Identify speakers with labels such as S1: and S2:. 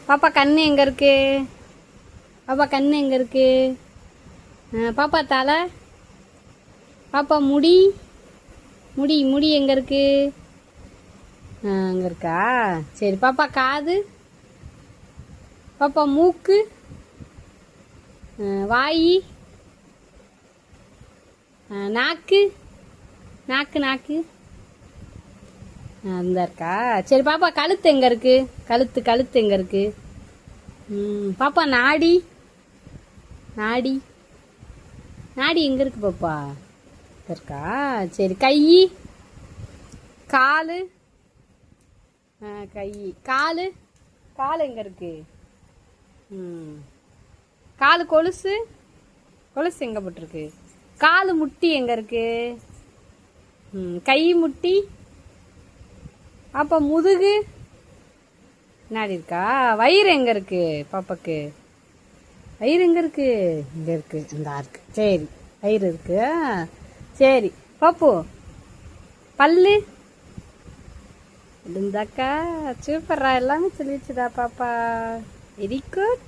S1: பாப்பா கண்ணு எங்கே இருக்கு? பாப்பா கண்ணு எங்கே இருக்கு? பாப்பா தலை, பாப்பா முடி முடி முடி எங்கே இருக்கு? அங்கே இருக்கா? சரி. பாப்பா காது, பாப்பா மூக்கு, வாய், நாக்கு நாக்கு நாக்கு அந்த இருக்கா? சரி. பாப்பா கழுத்து எங்கே இருக்கு? கழுத்து கழுத்து எங்கே இருக்கு? பாப்பா நாடி நாடி நாடி எங்கே இருக்கு பாப்பா? இருக்கா? சரி. கை, காலு, கை காலு, கால் எங்கே இருக்கு? காலு கொலுசு, கொலுசு எங்கே போட்டிருக்கு? காலு முட்டி எங்கே இருக்கு? கை முட்டி, பாப்பா முதுகு நாடி இருக்கா? வயிறு எங்கே இருக்கு பாப்பாக்கு? வயிறு எங்கே இருக்கு? இங்கே இருக்கு, இந்த இருக்கு. சரி, வயிறு இருக்கு. சரி பாப்பு, பல்லு இருந்தாக்கா. சூப்பரா எல்லாமே சொல்லிடுச்சுடா பாப்பா. Very good.